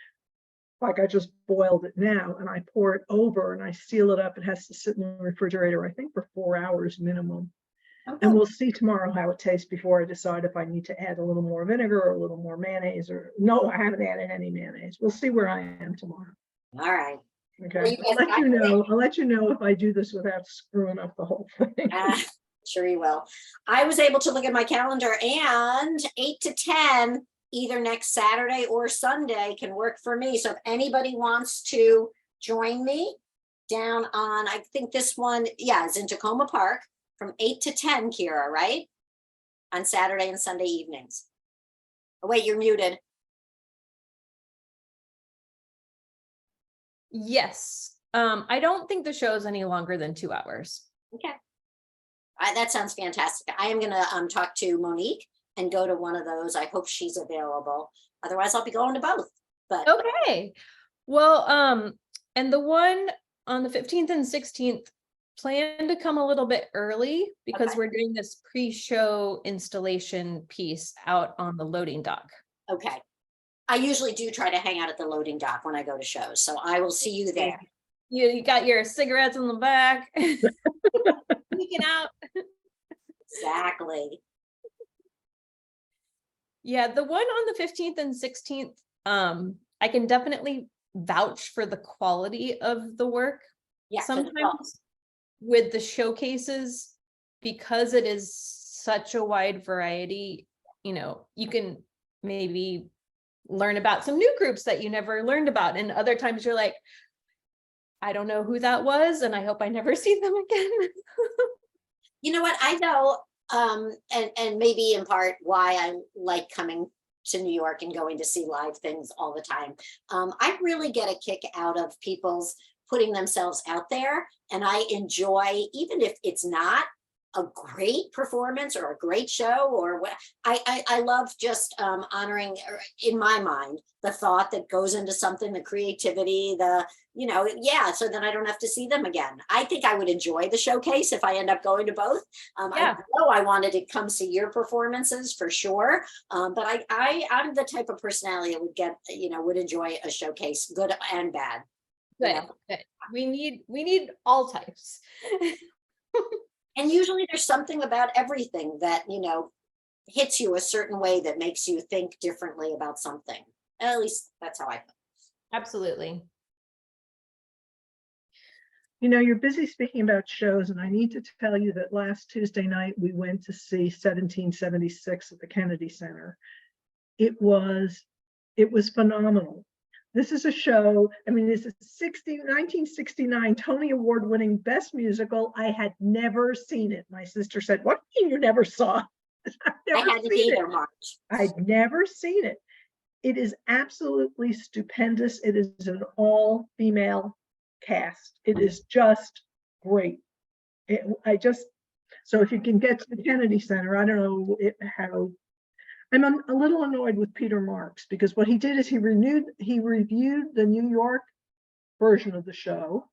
Like I just boiled it now and I pour it over and I seal it up. It has to sit in the refrigerator, I think for 4 hours minimum. And we'll see tomorrow how it tastes before I decide if I need to add a little more vinegar or a little more mayonnaise or no, I haven't added any mayonnaise. We'll see where I am tomorrow. All right. Okay. I'll let you know if I do this without screwing up the whole thing. Sure you will. I was able to look at my calendar and 8 to 10, either next Saturday or Sunday can work for me. So if anybody wants to join me down on, I think this one, is in Tacoma Park. From 8 to 10, Keira, right? On Saturday and Sunday evenings. Oh, wait, you're muted. Yes. I don't think the show is any longer than 2 hours. Okay. That sounds fantastic. I am going to talk to Monique and go to one of those. I hope she's available. Otherwise, I'll be going to both. But okay. Well, and the one on the 15th and 16th, plan to come a little bit early because we're doing this pre-show installation piece out on the loading dock. Okay. I usually do try to hang out at the loading dock when I go to shows, so I will see you there. You got your cigarettes in the back. Sneaking out. Exactly. Yeah, the one on the 15th and 16th, I can definitely vouch for the quality of the work. Yeah. Sometimes with the showcases, because it is such a wide variety, you can maybe learn about some new groups that you never learned about. And other times you're like, I don't know who that was, and I hope I never see them again. You know what, I know, and maybe in part why I like coming to New York and going to see live things all the time. I really get a kick out of people's putting themselves out there, and I enjoy, even if it's not a great performance or a great show or what, I love just honoring, in my mind, the thought that goes into something, the creativity, the, you know, yeah, so then I don't have to see them again. I think I would enjoy the showcase if I end up going to both. Yeah. I know I wanted to come see your performances for sure, but I'm the type of personality that would get, you know, would enjoy a showcase, good and bad. you Good, know? good. We need all types. And usually there's something about everything that, you know, hits you a certain way that makes you think differently about something. At least that's how I feel. Absolutely. You know, you're busy speaking about shows, and I need to tell you that last Tuesday night we went to see 1776 at the Kennedy Center. It was phenomenal. This is a show, I mean, this is 1969 Tony Award winning Best Musical. I had never seen it. My sister said, "What do you mean you never saw it?" I hadn't either, March. I'd never seen it. It is absolutely stupendous. It is an all-female cast. It is just great. So if you can get to the Kennedy Center, I don't know how. I'm a little annoyed with Peter Marks, because what he did is he reviewed the New York version of the show,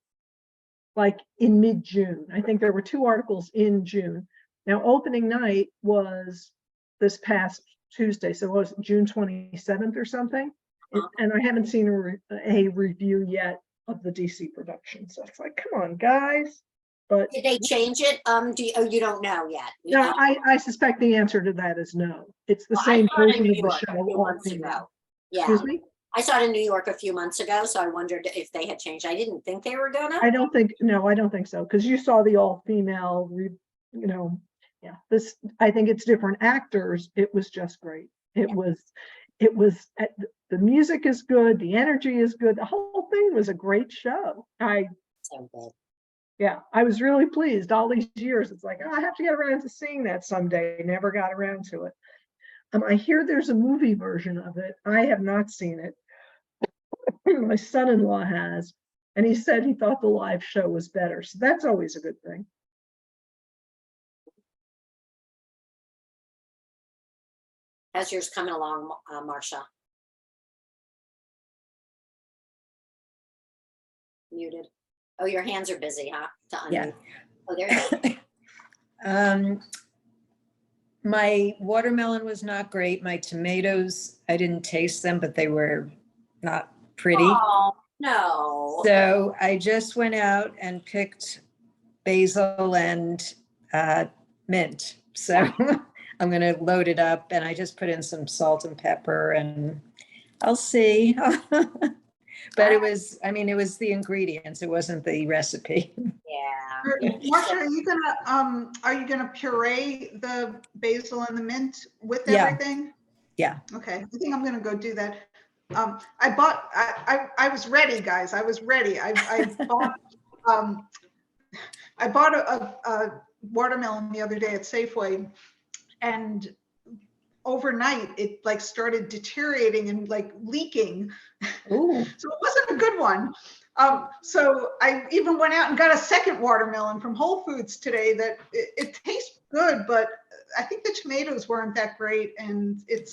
like in mid-June. I think there were 2 articles in June. Now, opening night was this past Tuesday, so it was June 27th or something. And I haven't seen a review yet of the DC production. So it's like, come on, guys. But Did they change it? You don't know yet? no, I suspect the answer to that is no. It's the Well, same I saw it in version New of the York show. a few all months female. ago. Yeah, Excuse me? I saw it in New York a few months ago, so I wondered if they had changed. I didn't think they were gonna. I don't think so, because you saw the all-female, you know, yeah. I think it's different actors. It was just great. It was the music is good, the energy is good. The whole thing was a great show. So good. Yeah, I was really pleased all these years. It's like, oh, I have to get around to seeing that someday. Never got around to it. I hear there's a movie version of it. I have not seen it. My son-in-law has, and he said he thought the live show was better. So that's always a good thing. How's yours coming along, Marcia? Muted. Oh, your hands are busy, huh? To unmute. Yeah. Oh, there you go. My watermelon was not great. My tomatoes, I didn't taste them, but they were not pretty. Oh, no. So I just went out and picked basil and mint. So I'm going to load it up, and I just put in some salt and pepper, and I'll see. But it was the ingredients. It wasn't the recipe. Yeah. Marcia, are you gonna puree the basil and the mint with Yeah. everything? Yeah. Okay, I think I'm gonna go do that. I was ready, guys. I was ready. I bought a watermelon the other day at Safeway, and overnight it like started deteriorating and like leaking. Ooh. So it wasn't a good one. So I even went out and got a second watermelon from Whole Foods today that it tastes good, but I think the tomatoes weren't that great, and it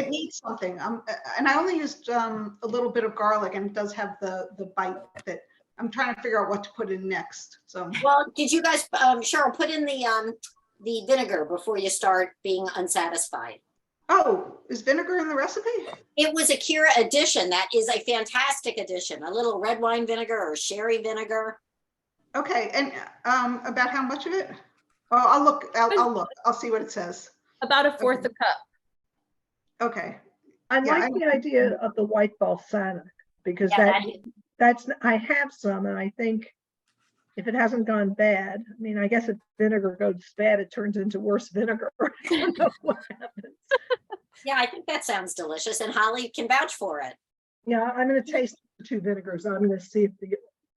needs something. And I only used a little bit of garlic, and it does have the bite that I'm trying to figure out what to put in next. So Well, did you guys, Cheryl, put in the vinegar before you start being unsatisfied? Oh, is vinegar in the recipe? It was a Keira addition. That is a fantastic addition. A little red wine vinegar or sherry vinegar. Okay, and about how much of it? Oh, I'll look. I'll see what it says. About 1/4 a cup. Okay. I Yeah, like the idea of the white balsamic, because Yeah, that's I have some, and I think if it hasn't gone bad, I mean, I guess if vinegar goes bad, it turns into worse vinegar. I don't know what happens. Yeah, I think that sounds delicious, and Holly can vouch for it. Yeah, I'm going to taste the 2 vinegars. I'm going to see if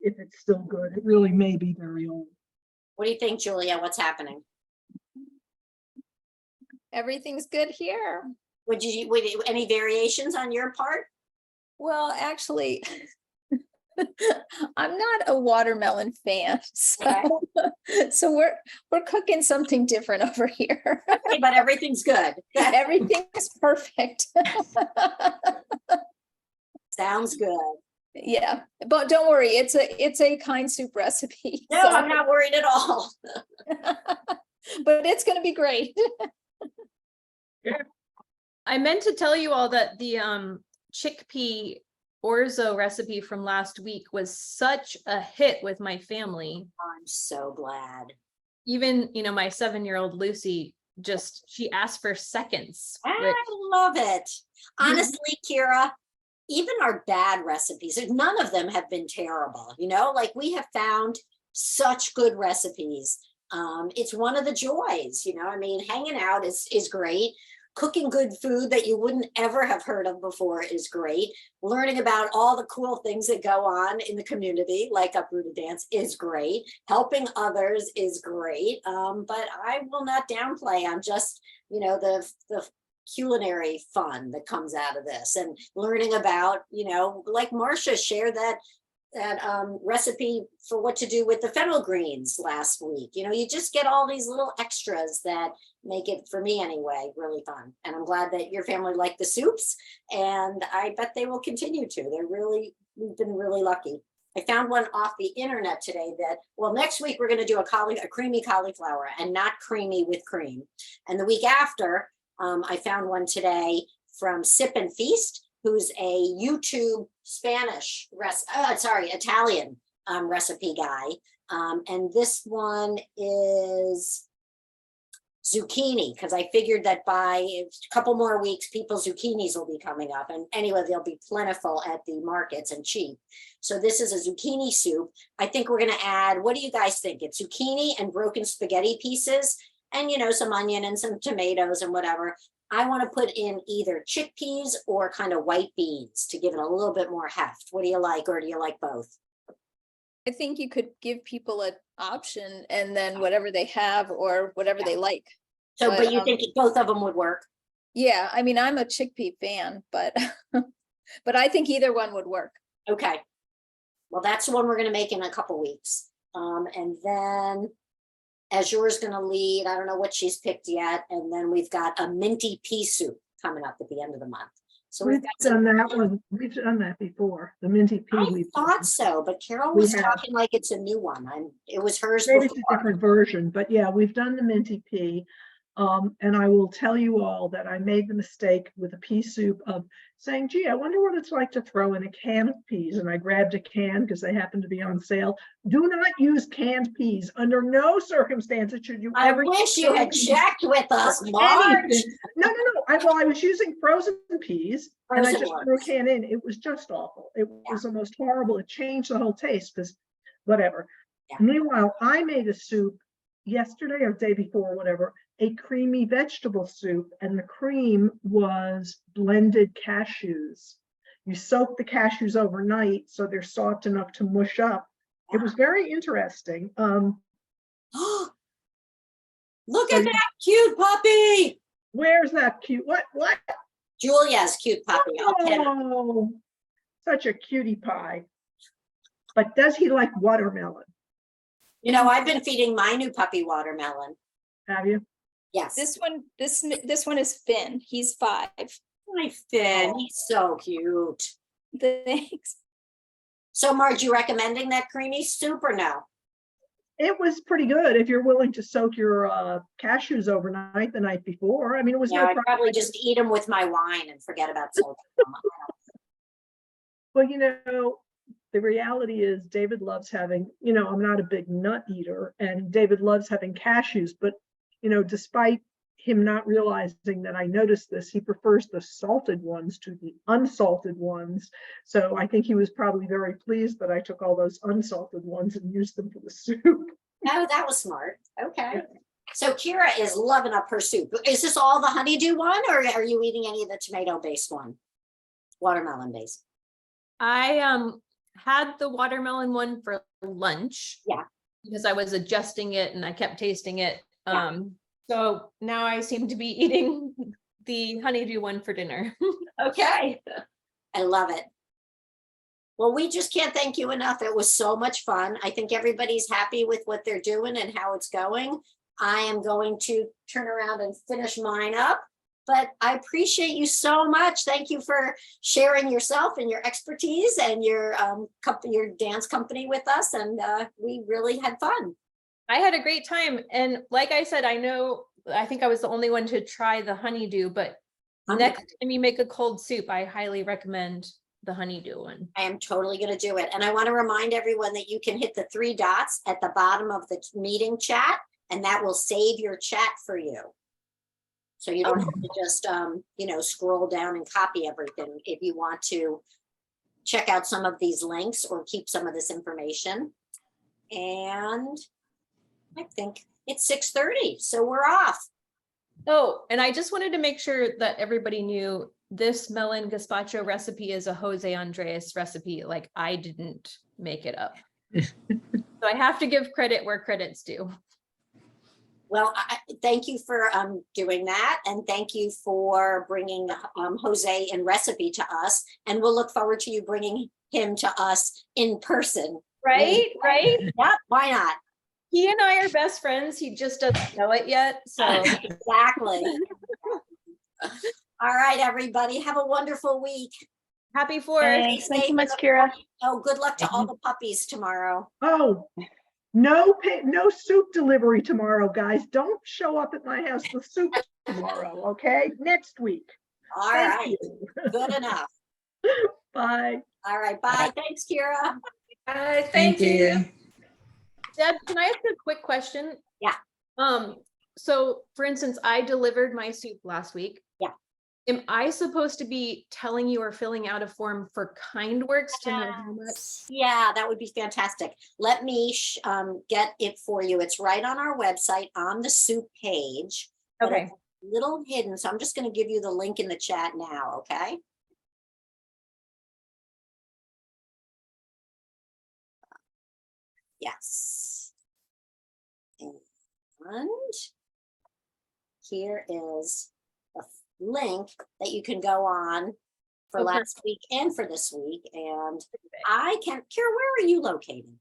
if it's still good. It really may be very old. What do you think, Julia? What's happening? Everything's good here. Would you any variations on your part? Well, actually, I'm not a watermelon fan, so so we're cooking something different over here. Okay, but everything's good. Everything's perfect. Sounds good. Yeah, but don't worry, it's a kind soup recipe. No, so- I'm not worried at all. but it's gonna be great. I meant to tell you all that the chickpea orzo recipe from last week was such a hit with my family. I'm so glad. Even, my 7-year-old Lucy, she asked for seconds. I love it. Honestly, Keira, even our bad recipes, none of them have been terrible. Like we have found such good recipes. It's one of the joys, hanging out is great. Cooking good food that you wouldn't ever have heard of before is great. Learning about all the cool things that go on in the community, like UpRooted Dance, is great. Helping others is great. But I will not downplay on just, the culinary fun that comes out of this, and learning about, like Marcia shared that recipe for what to do with the fennel greens last week. You just get all these little extras that make it, for me anyway, really fun. And I'm glad that your family liked the soups, and I bet they will continue to. We've been really lucky. I found one off the internet today that, next week we're going to do a creamy cauliflower, and not creamy with cream. And the week after, I found one today from Sip and Feast, who's a YouTube Italian recipe guy. And this one is zucchini, because I figured that by a couple more weeks, people's zucchinis will be coming up. And anyway, they'll be plentiful at the markets and cheap. So this is a zucchini soup. I think we're going to add, what do you guys think? It's zucchini and broken spaghetti pieces, and, some onion and some tomatoes and whatever. I want to put in either chickpeas or kind of white beans to give it a little bit more heft. What do you like, or do you like both? I think you could give people an option, and then whatever they have or whatever they like. So, but you think both of them would work? Yeah, I'm a chickpea fan, but but I think either one would work. Okay. Well, that's the one we're going to make in a couple weeks. And then as yours going to lead, I don't know what she's picked yet. And then we've got a minty pea soup coming up at the end of the month. So We've done that one. We've done that before. The minty pea. I thought so, but Carol was talking like it's a new one. It was hers maybe before. it's a different version, but yeah, we've done the minty pea. And I will tell you all that I made the mistake with a pea soup of saying, gee, I wonder what it's like to throw in a can of peas. And I grabbed a can because they happened to be on sale. Do not use canned peas. Under no circumstances should you ever. I wish you had checked with us, Marge. No. I was using frozen peas, and I just threw a can in. It was just awful. It was the most horrible. It changed the whole taste, because whatever. Yeah. Meanwhile, I made a soup yesterday or the day before, whatever, a creamy vegetable soup, and the cream was blended cashews. You soak the cashews overnight so they're soft enough to mush up. It was very interesting. Look at that cute puppy. Where's that cute? What? Julia's cute puppy. Oh, such a cutie pie. But does he like watermelon? I've been feeding my new puppy watermelon. Have you? Yes. This one is Finn. He's 5. My Finn, he's so cute. Thanks. So, Marge, you recommending that creamy soup or no? It was pretty good if you're willing to soak your cashews overnight the night before. It was I'd probably just eat them with my wine and forget about soaking them. Well, the reality is David loves having, I'm not a big nut eater, and David loves having cashews, but, despite him not realizing that I noticed this, he prefers the salted ones to the unsalted ones. So I think he was probably very pleased that I took all those unsalted ones and used them for the soup. Oh, that was smart. Okay. Yeah. So Keira is loving up her soup. Is this all the honeydew one, or are you eating any of the tomato-based one? Watermelon-based? I had the watermelon one for lunch. Yeah. Because I was adjusting it and I kept tasting it. Yeah. So now I seem to be eating the honeydew one for dinner. Okay. I love it. Well, we just can't thank you enough. It was so much fun. I think everybody's happy with what they're doing and how it's going. I am going to turn around and finish mine up, but I appreciate you so much. Thank you for sharing yourself and your expertise and your company, your dance company with us. And we really had fun. I had a great time. And like I said, I think I was the only one to try the honeydew, but next time you make a cold soup, I highly recommend the honeydew one. I am totally going to do it. And I want to remind everyone that you can hit the 3 dots at the bottom of the meeting chat, and that will save your chat for you. So you don't have to just, scroll down and copy everything. If you want to check out some of these links or keep some of this information. And I think it's 6:30, so we're off. Oh, and I just wanted to make sure that everybody knew this melon gazpacho recipe is a Jose Andres recipe. Like, I didn't make it up. So I have to give credit where credit's due. Well, thank you for doing that. And thank you for bringing Jose and recipe to us. And we'll look forward to you bringing him to us in person. Right? Yep, why not? He and I are best friends. He just doesn't know it yet. So Exactly. All right, everybody. Have a wonderful week. Happy 4th. Thanks so much, Keira. Oh, good luck to all the puppies tomorrow. Oh, no soup delivery tomorrow, guys. Don't show up at my house with soup tomorrow, okay? Next week. All Thank right. you. Good enough. Bye. All right. Bye. Thanks, Keira. Thank you. Deb, can I ask a quick question? Yeah. So for instance, I delivered my soup last week. Yeah. Am I supposed to be telling you or filling out a form for KindWorks to know how much? Yeah, that would be fantastic. Let me get it for you. It's right on our website on the soup page. But Okay. it's a little hidden, so I'm just going to give you the link in the chat now, okay? Yes. And here is a link that you can go on for last week and for this week. And Keira, where are you located?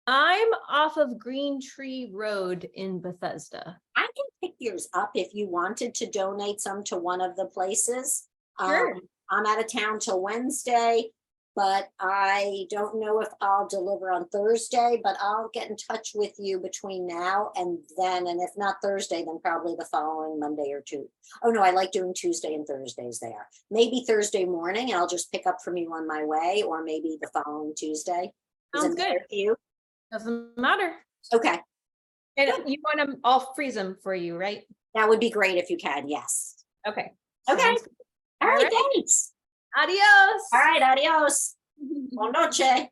I'm off of Green Tree Road in Bethesda. I can pick yours up if you wanted to donate some to one of the places. Sure. I'm out of town till Wednesday, but I don't know if I'll deliver on Thursday, but I'll get in touch with you between now and then. And if not Thursday, then probably the following Monday or two. Oh no, I like doing Tuesday and Thursdays there. Maybe Thursday morning and I'll just pick up from you on my way, or maybe the following Tuesday. Sounds good. For you? Doesn't matter. Okay. And you want them, I'll freeze them for you, right? That would be great if you can, yes. Okay. Okay. Sounds good. All right, thanks. Adios. All right, adios. Buon noche.